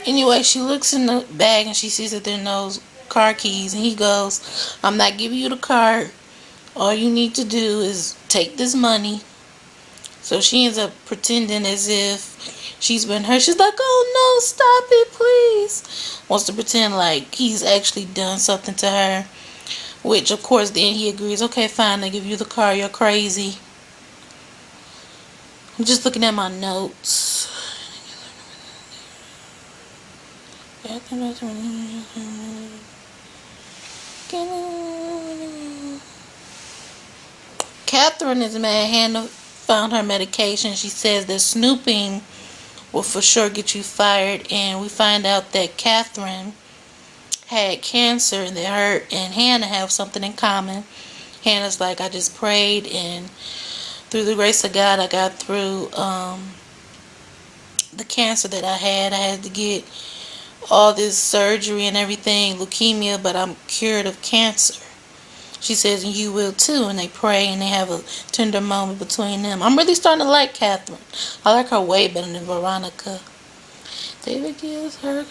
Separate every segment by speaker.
Speaker 1: Anyway, she looks in the bag and she sees that there are no car keys. And he goes, I'm not giving you the car. All you need to do is take this money. So she ends up pretending as if she's been hurt. She's like, oh no, stop it, please. Wants to pretend like he's actually done something to her. Which, of course, then he agrees, okay, fine, I'll give you the car. You're crazy. I'm just looking at my notes. Catherine is mad. Hannah found her medication. She says that snooping will for sure get you fired. And we find out that Catherine had cancer and that her and Hannah have something in common. Hannah's like, I just prayed and through the grace of God I got through the cancer that I had. I had to get all this surgery and everything, leukemia, but I'm cured of cancer. She says, and you will too. And they pray and they have a tender moment between them. I'm really starting to like Catherine. I like her way better than Veronica. David gives her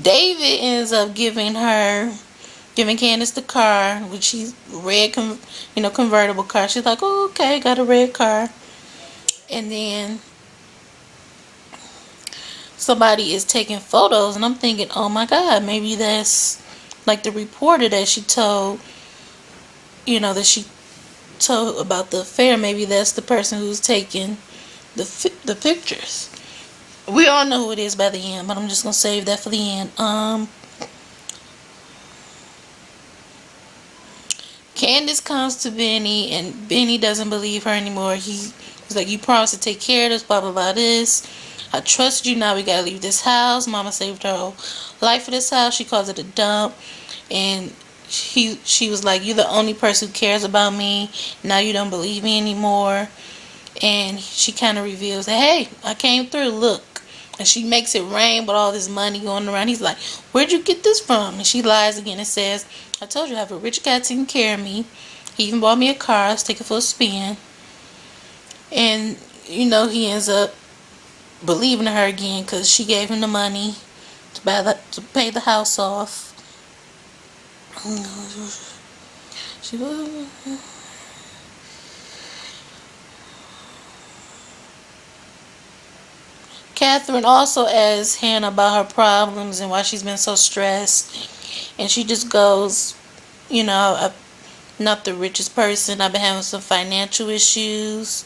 Speaker 1: David ends up giving Candace the car, which she's red, convertible car. She's like, oh, okay, got a red car. And then somebody is taking photos, and I'm thinking, oh my God, maybe that's like the reporter that she told, that she told about the affair. Maybe that's the person who's taking the pictures. We all know who it is by the end, but I'm just gonna save that for the end. Candace comes to Benny, and Benny doesn't believe her anymore. He's like, you promised to take care of this, blah blah blah. This, I trust you. Now we gotta leave this house. Mama saved her whole life for this house. She calls it a dump, and she was like, you're the only person who cares about me. Now you don't believe me anymore. And she kind of reveals that, hey, I came through. Look. And she makes it rain with all this money going around. He's like, where'd you get this from? And she lies again and says, I told you I have a rich guy taking care of me. He even bought me a car. Let's take it for a spin. And, he ends up believing her again because she gave him the money to pay the house off. Catherine also asks Hannah about her problems and why she's been so stressed. And she just goes, I'm not the richest person. I've been having some financial issues.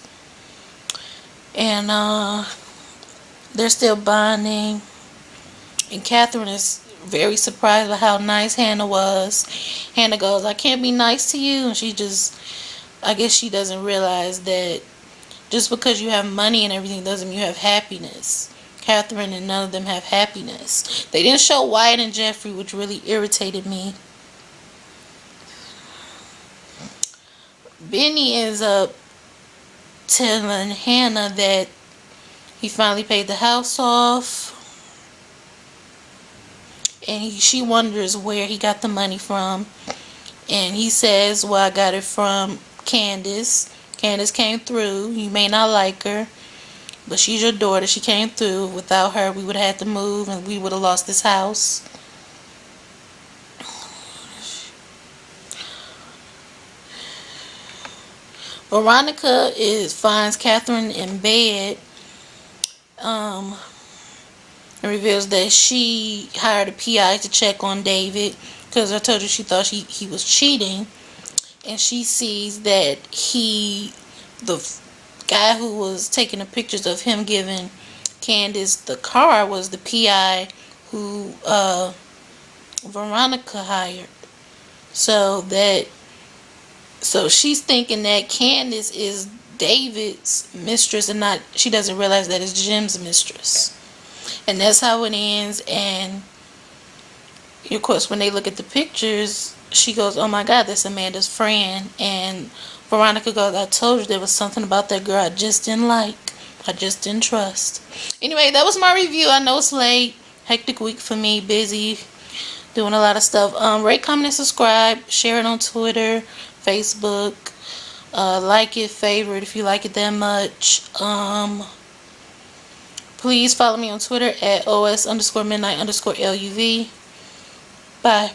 Speaker 1: And they're still bonding. And Catherine is very surprised by how nice Hannah was. Hannah goes, I can't be nice to you. And I guess she doesn't realize that just because you have money and everything doesn't mean you have happiness. Catherine and none of them have happiness. They didn't show Wyatt and Jeffrey, which really irritated me. Benny ends up telling Hannah that he finally paid the house off. And she wonders where he got the money from. And he says, well, I got it from Candace. Candace came through. You may not like her, but she's your daughter. She came through. Without her, we would have had to move and we would have lost this house. Veronica finds Catherine in bed and reveals that she hired a PI to check on David because I told you she thought he was cheating. And she sees that the guy who was taking the pictures of him giving Candace the car was the PI who Veronica hired. So she's thinking that Candace is David's mistress and she doesn't realize that it's Jim's mistress. And that's how it ends. And of course, when they look at the pictures, she goes, oh my God, that's Amanda's friend. And Veronica goes, I told you there was something about that girl I just didn't like. I just didn't trust. Anyway, that was my review. I know it's late. Hectic week for me. Busy. Doing a lot of stuff. Rate, comment, and subscribe. Share it on Twitter, Facebook. Like it, favorite if you like it that much. Please follow me on Twitter at os_midnight_luv. Bye.